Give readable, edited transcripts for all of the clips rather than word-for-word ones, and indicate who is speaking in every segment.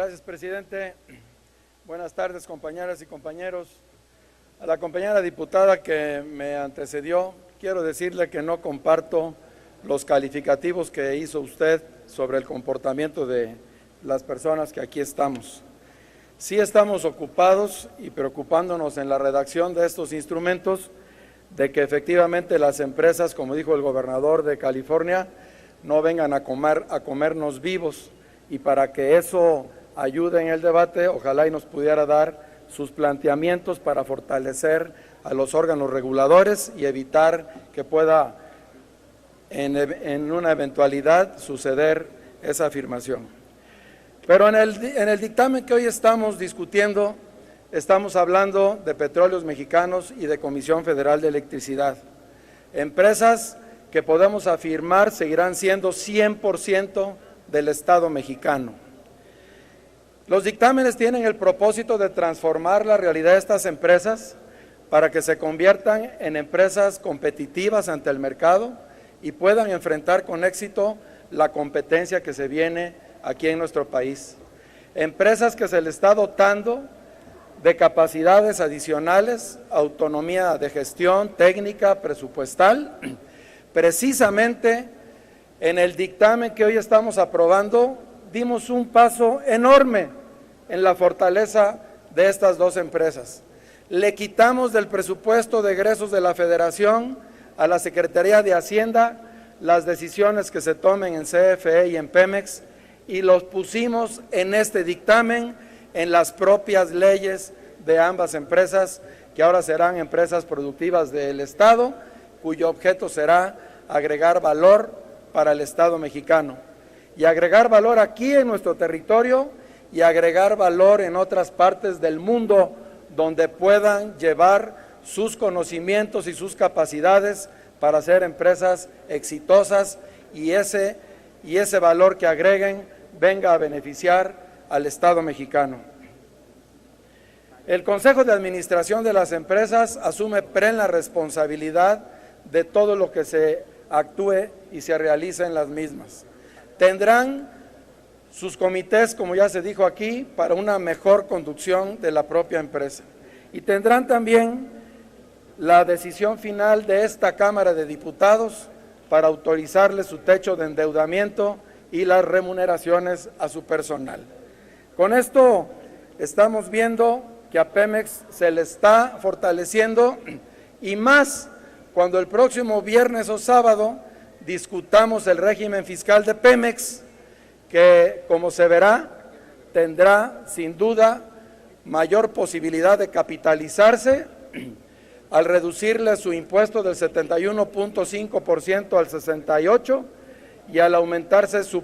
Speaker 1: Gracias, presidente. Buenas tardes, compañeras y compañeros. A la compañera diputada que me antecedió, quiero decirle que no comparto los calificativos que hizo usted sobre el comportamiento de las personas que aquí estamos. Sí estamos ocupados y preocupándonos en la redacción de estos instrumentos de que efectivamente las empresas, como dijo el gobernador de California, no vengan a comernos vivos, y para que eso ayude en el debate, ojalá y nos pudiera dar sus planteamientos para fortalecer a los órganos reguladores y evitar que pueda en una eventualidad suceder esa afirmación. Pero en el dictamen que hoy estamos discutiendo, estamos hablando de Petróleos Mexicanos y de Comisión Federal de Electricidad, empresas que podemos afirmar seguirán siendo 100% del Estado mexicano. Los dictámenes tienen el propósito de transformar la realidad de estas empresas para que se conviertan en empresas competitivas ante el mercado y puedan enfrentar con éxito la competencia que se viene aquí en nuestro país. Empresas que se le está dotando de capacidades adicionales, autonomía de gestión, técnica, presupuestal. Precisamente en el dictamen que hoy estamos aprobando, dimos un paso enorme en la fortaleza de estas dos empresas. Le quitamos del presupuesto de egresos de la Federación a la Secretaría de Hacienda las decisiones que se tomen en CFE y en Pemex y los pusimos en este dictamen en las propias leyes de ambas empresas, que ahora serán empresas productivas del Estado, cuyo objeto será agregar valor para el Estado mexicano y agregar valor aquí en nuestro territorio y agregar valor en otras partes del mundo donde puedan llevar sus conocimientos y sus capacidades para ser empresas exitosas y ese valor que agreguen venga a beneficiar al Estado mexicano. El Consejo de Administración de las empresas asume plena responsabilidad de todo lo que se actúe y se realice en las mismas. Tendrán sus comités, como ya se dijo aquí, para una mejor conducción de la propia empresa. Y tendrán también la decisión final de esta Cámara de Diputados para autorizarle su techo de endeudamiento y las remuneraciones a su personal. Con esto estamos viendo que a Pemex se le está fortaleciendo, y más cuando el próximo viernes o sábado discutamos el régimen fiscal de Pemex, que, como se verá, tendrá sin duda mayor posibilidad de capitalizarse al reducirle su impuesto del 71.5% al 68% y al aumentarse su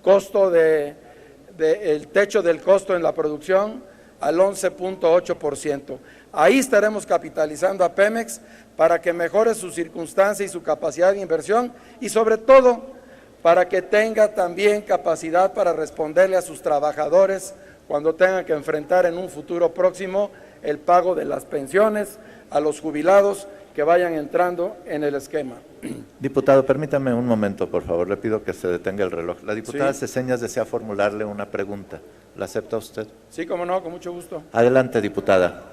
Speaker 1: costo el techo del costo en la producción al 11.8%. Ahí estaremos capitalizando a Pemex para que mejore su circunstancia y su capacidad de inversión y sobre todo para que tenga también capacidad para responderle a sus trabajadores cuando tengan que enfrentar en un futuro próximo el pago de las pensiones a los jubilados que vayan entrando en el esquema.
Speaker 2: Diputado, permítame un momento, por favor, le pido que se detenga el reloj. La diputada Ceseñas desea formularle una pregunta. ¿La acepta usted?
Speaker 1: Sí, cómo no, con mucho gusto.
Speaker 2: Adelante, diputada.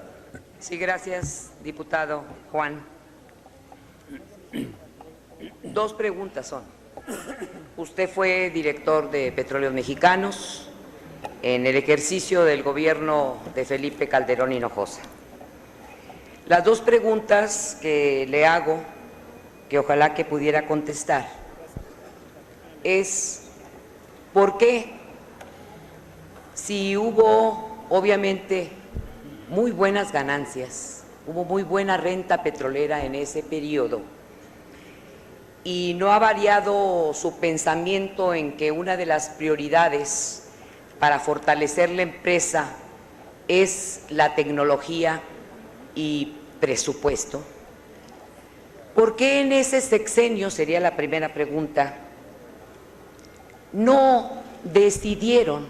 Speaker 3: Sí, gracias, diputado Juan. Dos preguntas son. Usted fue director de Petróleos Mexicanos en el ejercicio del gobierno de Felipe Calderón Hinojosa. Las dos preguntas que le hago, que ojalá que pudiera contestar, es ¿por qué, si hubo obviamente muy buenas ganancias, hubo muy buena renta petrolera en ese periodo, y no ha variado su pensamiento en que una de las prioridades para fortalecer la empresa es la tecnología y presupuesto? ¿Por qué en ese sexenio, sería la primera pregunta, no decidieron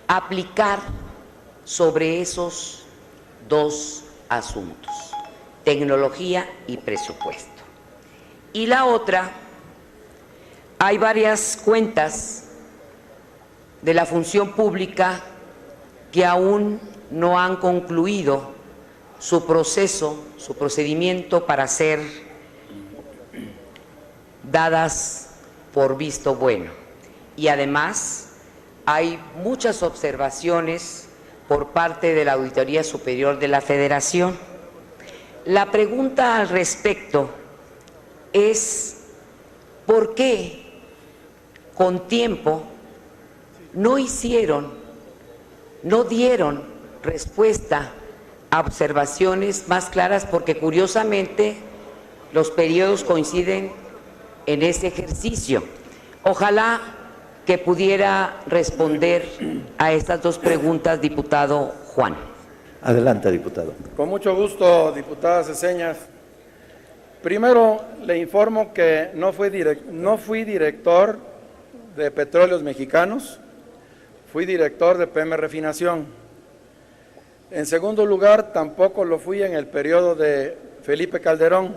Speaker 3: aplicar sobre esos dos asuntos, tecnología y presupuesto? Y la otra, hay varias cuentas de la función pública que aún no han concluido su proceso, su procedimiento para ser dadas por visto bueno. Y además hay muchas observaciones por parte de la Auditoría Superior de la Federación. La pregunta al respecto es ¿por qué con tiempo no dieron respuesta a observaciones más claras? Porque curiosamente los periodos coinciden en ese ejercicio. Ojalá que pudiera responder a estas dos preguntas, diputado Juan.
Speaker 2: Adelante, diputado.
Speaker 1: Con mucho gusto, diputada Ceseñas. Primero, le informo que no fui director de Petróleos Mexicanos, fui director de PM Refinación. En segundo lugar, tampoco lo fui en el periodo de Felipe Calderón,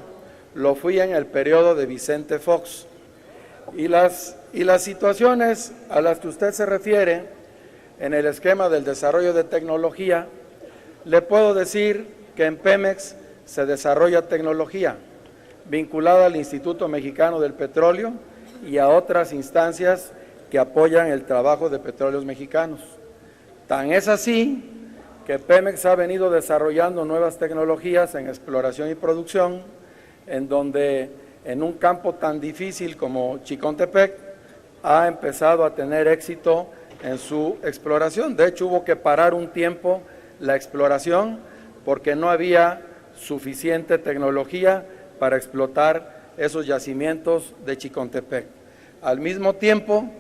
Speaker 1: lo fui en el periodo de Vicente Fox. Y las situaciones a las que usted se refiere en el esquema del desarrollo de tecnología, le puedo decir que en Pemex se desarrolla tecnología vinculada al Instituto Mexicano del Petróleo y a otras instancias que apoyan el trabajo de Petróleos Mexicanos. Tan es así que Pemex ha venido desarrollando nuevas tecnologías en exploración y producción, en donde en un campo tan difícil como Chicontepec ha empezado a tener éxito en su exploración. De hecho, hubo que parar un tiempo la exploración porque no había suficiente tecnología para explotar esos yacimientos de Chicontepec. Al mismo tiempo,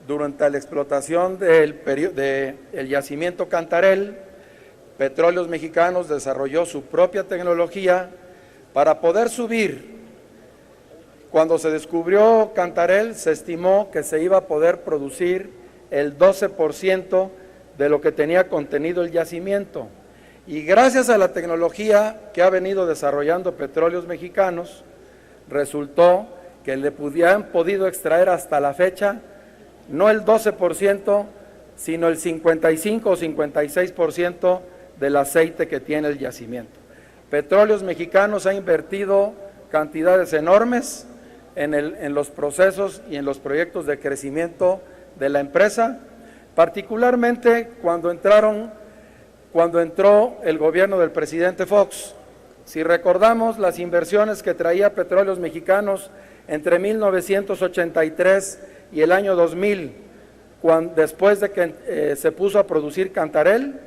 Speaker 1: durante la explotación del yacimiento Cantarell, Petróleos Mexicanos desarrolló su propia tecnología para poder subir. Cuando se descubrió Cantarell, se estimó que se iba a poder producir el 12% de lo que tenía contenido el yacimiento. Y gracias a la tecnología que ha venido desarrollando Petróleos Mexicanos, resultó que le han podido extraer hasta la fecha no el 12%, sino el 55 o 56% del aceite que tiene el yacimiento. Petróleos Mexicanos ha invertido cantidades enormes en los procesos y en los proyectos de crecimiento de la empresa, particularmente cuando entró el gobierno del presidente Fox. Si recordamos las inversiones que traía Petróleos Mexicanos entre 1983 y el año 2000, después de que se puso a producir Cantarell,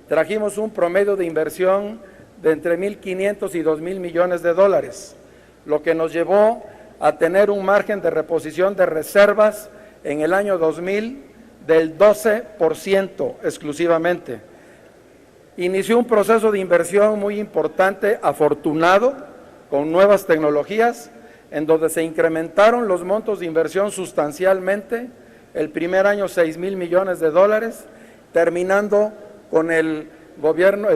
Speaker 1: trajimos un promedio de inversión de entre 1.500 y 2.000 millones de dólares, lo que nos llevó a tener un margen de reposición de reservas en el año 2000 del 12% exclusivamente. Inició un proceso de inversión muy importante, afortunado, con nuevas tecnologías, en donde se incrementaron los montos de inversión sustancialmente, el primer año 6.000 millones de dólares, terminando con el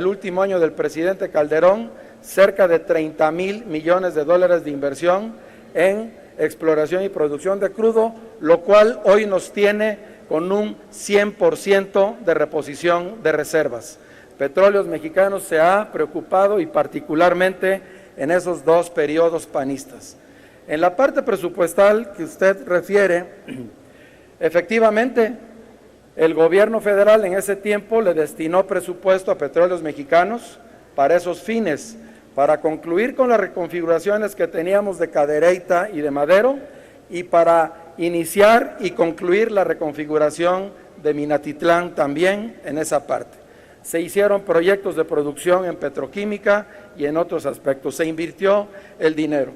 Speaker 1: último año del presidente Calderón, cerca de 30.000 millones de dólares de inversión en exploración y producción de crudo, lo cual hoy nos tiene con un 100% de reposición de reservas. Petróleos Mexicanos se ha preocupado y particularmente en esos dos periodos panistas. En la parte presupuestal que usted refiere, efectivamente, el gobierno federal en ese tiempo le destinó presupuesto a Petróleos Mexicanos para esos fines, para concluir con las reconfiguraciones que teníamos de Cadereyta y de Madero y para iniciar y concluir la reconfiguración de Minatitlán también en esa parte. Se hicieron proyectos de producción en petroquímica y en otros aspectos, se invirtió el dinero.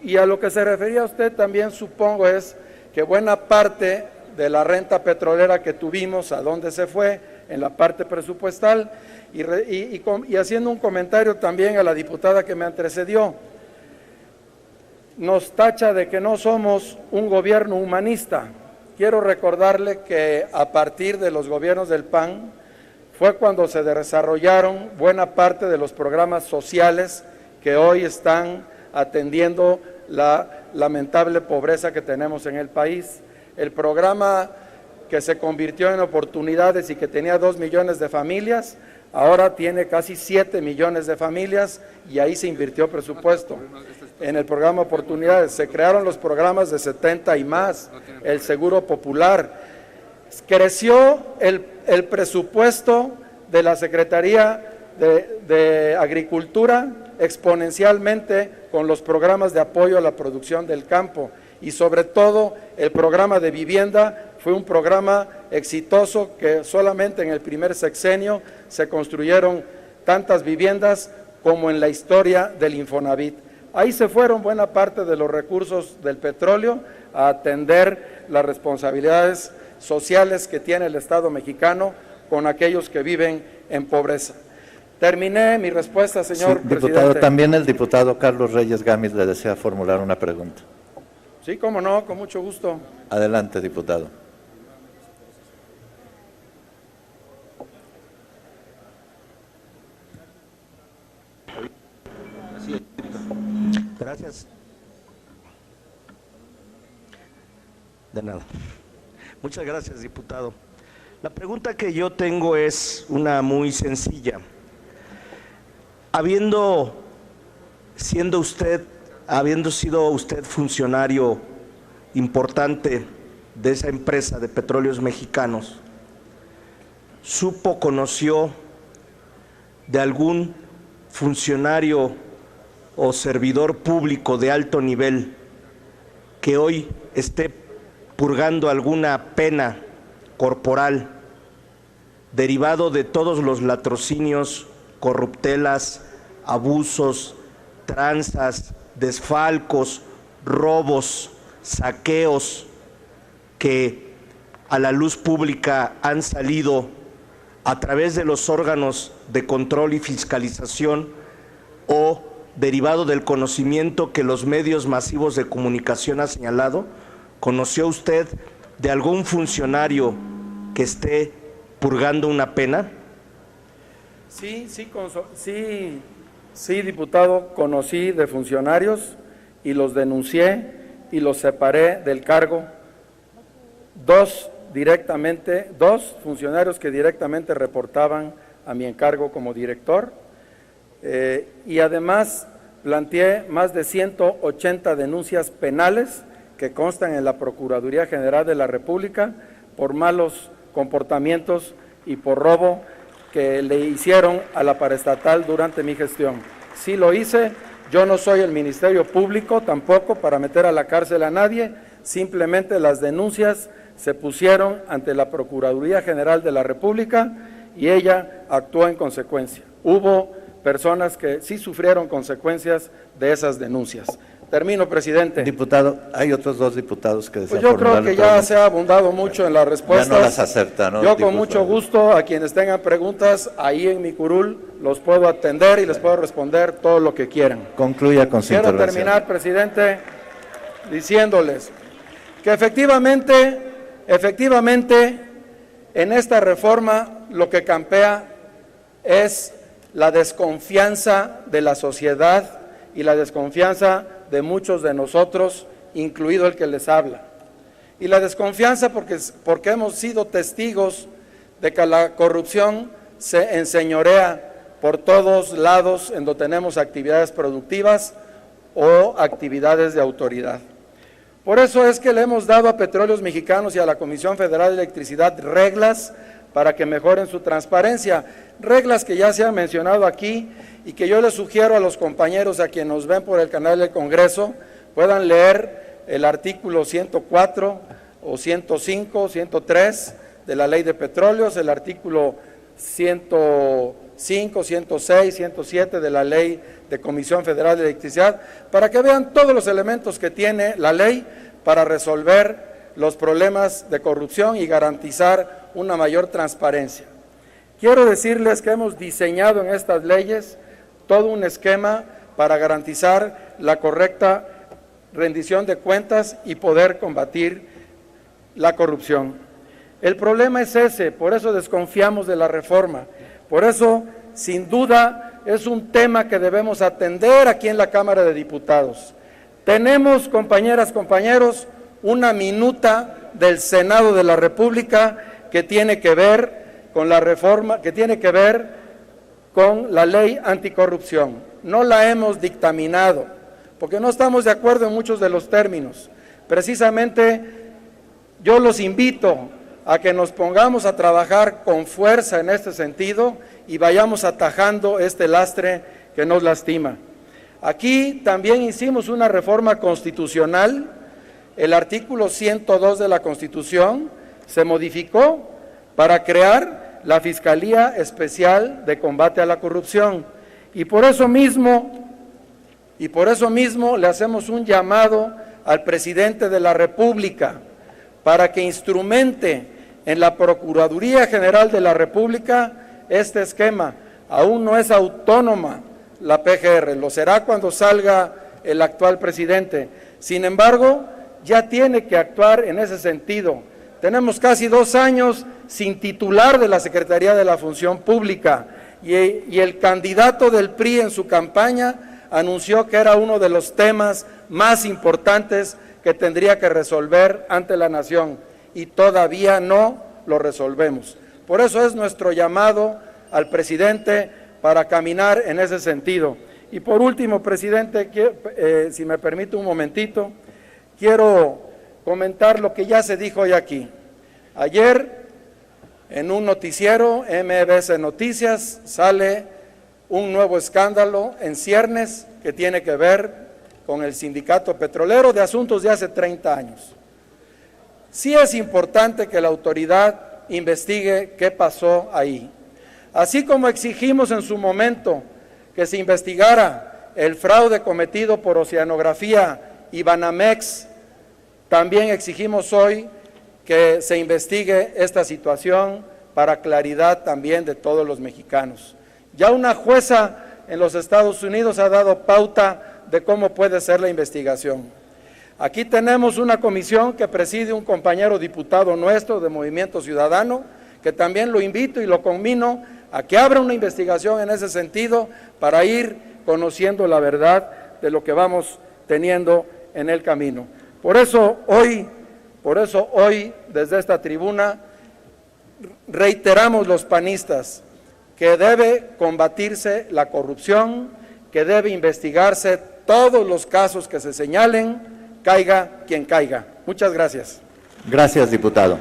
Speaker 1: Y a lo que se refería usted también, supongo, es que buena parte de la renta petrolera que tuvimos, ¿a dónde se fue? En la parte presupuestal, y haciendo un comentario también a la diputada que me antecedió, nos tacha de que no somos un gobierno humanista. Quiero recordarle que a partir de los gobiernos del PAN fue cuando se desarrollaron buena parte de los programas sociales que hoy están atendiendo la lamentable pobreza que tenemos en el país. El programa que se convirtió en oportunidades y que tenía 2 millones de familias, ahora tiene casi 7 millones de familias y ahí se invirtió presupuesto. En el programa Oportunidades se crearon los programas de 70 y más, el Seguro Popular. Creció el presupuesto de la Secretaría de Agricultura exponencialmente con los programas de apoyo a la producción del campo y sobre todo el programa de vivienda fue un programa exitoso que solamente en el primer sexenio se construyeron tantas viviendas como en la historia del Infonavit. Ahí se fueron buena parte de los recursos del petróleo a atender las responsabilidades sociales que tiene el Estado mexicano con aquellos que viven en pobreza. Terminé mi respuesta, señor presidente.
Speaker 2: Diputado, también el diputado Carlos Reyes Gámez le desea formular una pregunta.
Speaker 1: Sí, cómo no, con mucho gusto.
Speaker 2: Adelante, diputado.
Speaker 4: Gracias. De nada. Muchas gracias, diputado. La pregunta que yo tengo es una muy sencilla. Habiendo sido usted funcionario importante de esa empresa de Petróleos Mexicanos, conoció de algún funcionario o servidor público de alto nivel que hoy esté purgando alguna pena corporal derivado de todos los latrocinios, corruptelas, abusos, tranzas, desfalcos, robos, saqueos que a la luz pública han salido a través de los órganos de control y fiscalización o derivado del conocimiento que los medios masivos de comunicación han señalado? ¿Conoció usted de algún funcionario que esté purgando una pena?
Speaker 1: Sí, diputado, conocí de funcionarios y los denuncié y los separé del cargo. Dos funcionarios que directamente reportaban a mi encargo como director y además planteé más de 180 denuncias penales que constan en la Procuraduría General de la República por malos comportamientos y por robo que le hicieron a la paraestatal durante mi gestión. Sí lo hice, yo no soy el Ministerio Público tampoco para meter a la cárcel a nadie, simplemente las denuncias se pusieron ante la Procuraduría General de la República y ella actuó en consecuencia. Hubo personas que sí sufrieron consecuencias de esas denuncias. Termino, presidente.
Speaker 2: Diputado, hay otros 2 diputados que desean
Speaker 1: Pues yo creo que ya se ha abundado mucho en las respuestas.
Speaker 2: Ya no las acepta, ¿no?
Speaker 1: Yo con mucho gusto, a quienes tengan preguntas, ahí en mi curul los puedo atender y les puedo responder todo lo que quieran.
Speaker 2: Concluya con su intervención.
Speaker 1: Quiero terminar, presidente, diciéndoles que efectivamente, en esta reforma lo que campea es la desconfianza de la sociedad y la desconfianza de muchos de nosotros, incluido el que les habla. Y la desconfianza porque hemos sido testigos de que la corrupción se enseñorea por todos lados en donde tenemos actividades productivas o actividades de autoridad. Por eso es que le hemos dado a Petróleos Mexicanos y a la Comisión Federal de Electricidad reglas para que mejoren su transparencia, reglas que ya se han mencionado aquí y que yo les sugiero a los compañeros, a quienes nos ven por el canal del Congreso, puedan leer el artículo 104 o 105, 103 de la Ley de Petróleos, el artículo 105, 106, 107 de la Ley de Comisión Federal de Electricidad, para que vean todos los elementos que tiene la ley para resolver los problemas de corrupción y garantizar una mayor transparencia. Quiero decirles que hemos diseñado en estas leyes todo un esquema para garantizar la correcta rendición de cuentas y poder combatir la corrupción. El problema es ese, por eso desconfiamos de la reforma, por eso sin duda es un tema que debemos atender aquí en la Cámara de Diputados. Tenemos, compañeras, compañeros, una minuta del Senado de la República que tiene que ver con la reforma, que tiene que ver con la ley anticorrupción. No la hemos dictaminado, porque no estamos de acuerdo en muchos de los términos. Precisamente yo los invito a que nos pongamos a trabajar con fuerza en este sentido y vayamos atajando este lastre que nos lastima. Aquí también hicimos una reforma constitucional. El artículo 102 de la Constitución se modificó para crear la Fiscalía Especial de Combate a la Corrupción. Y por eso mismo le hacemos un llamado al presidente de la República para que instrumente en la Procuraduría General de la República este esquema. Aún no es autónoma la PGR, lo será cuando salga el actual presidente. Sin embargo, ya tiene que actuar en ese sentido. Tenemos casi 2 años sin titular de la Secretaría de la Función Pública y el candidato del PRI en su campaña anunció que era uno de los temas más importantes que tendría que resolver ante la nación y todavía no lo resolvemos. Por eso es nuestro llamado al presidente para caminar en ese sentido. Y por último, presidente, si me permite un momentito, quiero comentar lo que ya se dijo hoy aquí. Ayer, en un noticiero, MBS Noticias, sale un nuevo escándalo en ciernes que tiene que ver con el sindicato petrolero de asuntos de hace 30 años. Sí es importante que la autoridad investigue qué pasó ahí. Así como exigimos en su momento que se investigara el fraude cometido por Oceanografía y Banamex, también exigimos hoy que se investigue esta situación para claridad también de todos los mexicanos. Ya una jueza en los Estados Unidos ha dado pauta de cómo puede ser la investigación. Aquí tenemos una comisión que preside un compañero diputado nuestro de Movimiento Ciudadano, que también lo invito y lo conmino a que abra una investigación en ese sentido para ir conociendo la verdad de lo que vamos teniendo en el camino. Por eso hoy, desde esta tribuna, reiteramos los panistas que debe combatirse la corrupción, que debe investigarse todos los casos que se señalen, caiga quien caiga. Muchas gracias.
Speaker 2: Gracias, diputado.